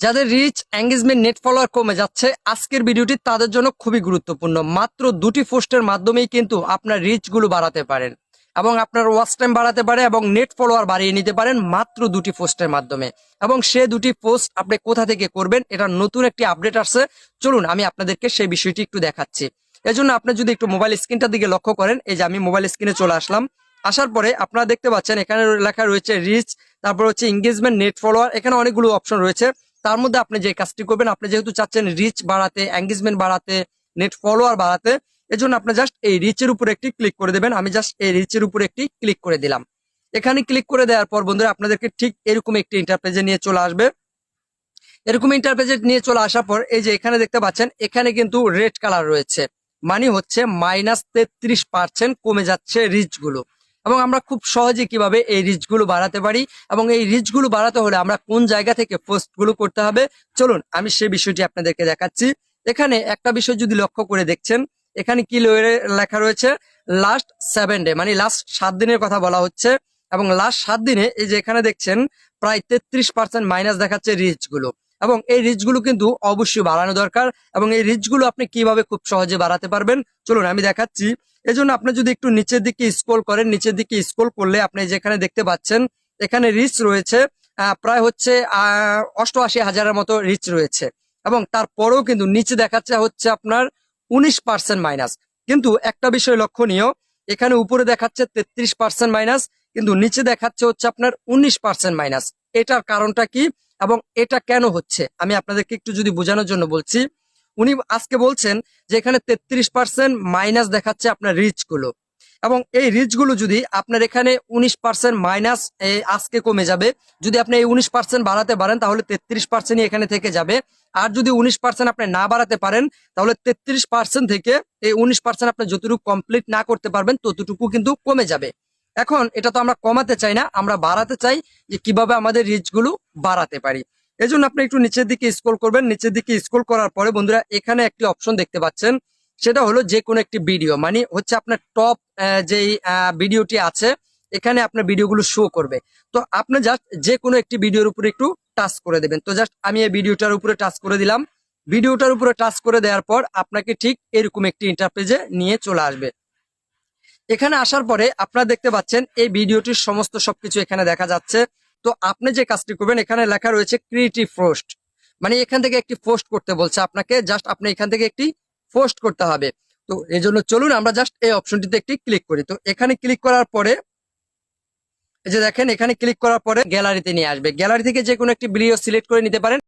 যাদের reach engagement net follower কমে যাচ্ছে, আজকের ভিডিওটি তাদের জন্য খুবই গুরুত্বপূর্ণ। মাত্র 2টি পোস্টের মাধ্যমেই কিন্তু আপনার রিচ গুলো বাড়াতে পারেন এবং আপনার ওয়াচ টাইম বাড়াতে পারে এবং নেট ফলোয়ার বাড়িয়ে নিতে পারেন মাত্র 2টি পোস্টের মাধ্যমে। এবং সে 2টি পোস্ট আপনি কোথা থেকে করবেন, এটা নতুন একটি আপডেট আসছে। চলুন আমি আপনাদেরকে সেই বিষয়টি একটু দেখাচ্ছি। এজন্য আপনি যদি একটু মোবাইল স্ক্রিনটার দিকে লক্ষ্য করেন, এই যে আমি মোবাইল স্ক্রিনে চলে আসলাম। আসার পরে আপনারা দেখতে পাচ্ছেন এখানে লেখা রয়েছে রিচ, তারপর হচ্ছে এঙ্গেজমেন্ট নেট ফলোয়ার। এখানে অনেকগুলো অপশন রয়েছে। তার মধ্যে আপনি যে কাজটি করবেন, আপনি যেহেতু চাচ্ছেন রিচ বাড়াতে, এঙ্গেজমেন্ট বাড়াতে, নেট ফলোয়ার বাড়াতে, এজন্য আপনি জাস্ট এই রিচের উপরে একটি ক্লিক করে দেবেন। আমি জাস্ট এই রিচের উপরে একটি ক্লিক করে দিলাম। এখানে ক্লিক করে দেওয়ার পর বন্ধুরা আপনাদেরকে ঠিক এরকম একটি ইন্টারপেজে নিয়ে চলে আসবে। এরকম ইন্টারপেজে নিয়ে চলে আসার পর এই যে এখানে দেখতে পাচ্ছেন, এখানে কিন্তু রেড কালার রয়েছে, মানে হচ্ছে -33% কমে যাচ্ছে রিচ গুলো। এবং আমরা খুব সহজে কিভাবে এই রিচ গুলো বাড়াতে পারি এবং এই রিচ গুলো বাড়াতে হলে আমরা কোন জায়গা থেকে পোস্ট গুলো করতে হবে, চলুন আমি সেই বিষয়টি আপনাদেরকে দেখাচ্ছি। এখানে একটা বিষয় যদি লক্ষ্য করে দেখছেন, এখানে কি লেখা রয়েছে, লাস্ট 7 ডে, মানে লাস্ট 7 দিনের কথা বলা হচ্ছে। এবং লাস্ট 7 দিনে এই যে এখানে দেখছেন প্রায় 33% মাইনাস দেখাচ্ছে রিচ গুলো। এবং এই রিচ গুলো কিন্তু অবশ্যই বাড়ানো দরকার। এবং এই রিচ গুলো আপনি কিভাবে খুব সহজে বাড়াতে পারবেন, চলুন আমি দেখাচ্ছি। এজন্য আপনি যদি একটু নিচের দিকে স্ক্রল করেন, নিচের দিকে স্ক্রল করলে আপনি যেখানে দেখতে পাচ্ছেন এখানে রিচ রয়েছে প্রায় হচ্ছে 88,000-এর মতো রিচ রয়েছে। এবং তারপরেও কিন্তু নিচে দেখাচ্ছে হচ্ছে আপনার 19% মাইনাস। কিন্তু একটা বিষয় লক্ষণীয়, এখানে উপরে দেখাচ্ছে 33% মাইনাস, কিন্তু নিচে দেখাচ্ছে হচ্ছে আপনার 19% মাইনাস। এটার কারণটা কি এবং এটা কেন হচ্ছে আমি আপনাদেরকে একটু যদি বোঝানোর জন্য বলছি। উনি আজকে বলছেন যে এখানে 33% মাইনাস দেখাচ্ছে আপনার রিচ গুলো, এবং এই রিচ গুলো যদি আপনার এখানে 19% মাইনাস আজকে কমে যাবে। যদি আপনি এই 19% বাড়াতে পারেন তাহলে 33% এখানে থেকে যাবে। আর যদি 19% আপনি না বাড়াতে পারেন তাহলে 33% থেকে এই 19% আপনি যতটুকু কমপ্লিট না করতে পারবেন ততটুকু কিন্তু কমে যাবে। এখন এটা তো আমরা কমাতে চাই না, আমরা বাড়াতে চাই, যে কিভাবে আমাদের রিচ গুলো বাড়াতে পারি। এজন্য আপনি একটু নিচের দিকে স্ক্রল করবেন। নিচের দিকে স্ক্রল করার পরে বন্ধুরা এখানে একটি অপশন দেখতে পাচ্ছেন, সেটা হলো যে কোনো একটি ভিডিও, মানে হচ্ছে আপনার টপ যেই ভিডিওটি আছে এখানে আপনার ভিডিওগুলো শো করবে। তো আপনি জাস্ট যে কোনো একটি ভিডিওর উপরে একটু টাচ করে দেবেন। তো জাস্ট আমি এই ভিডিওটার উপরে টাচ করে দিলাম। ভিডিওটার উপরে টাচ করে দেওয়ার পর আপনাকে ঠিক এরকম একটি ইন্টারপেজে নিয়ে চলে আসবে। এখানে আসার পরে আপনারা দেখতে পাচ্ছেন এই ভিডিওটির সমস্ত সবকিছু এখানে দেখা যাচ্ছে। তো আপনি যে কাজটি করবেন, এখানে লেখা রয়েছে ক্রিয়েটিভ পোস্ট, মানে এখান থেকে একটি পোস্ট করতে বলছে আপনাকে। জাস্ট আপনি এখান থেকে একটি পোস্ট করতে হবে। তো এই জন্য চলুন আমরা জাস্ট এই অপশনটিতে একটি ক্লিক করি। তো এখানে ক্লিক করার পরে এই যে দেখেন, এখানে ক্লিক করার পরে গ্যালারিতে নিয়ে আসবে। গ্যালারি থেকে যে কোনো একটি ভিডিও সিলেক্ট করে নিতে পারেন।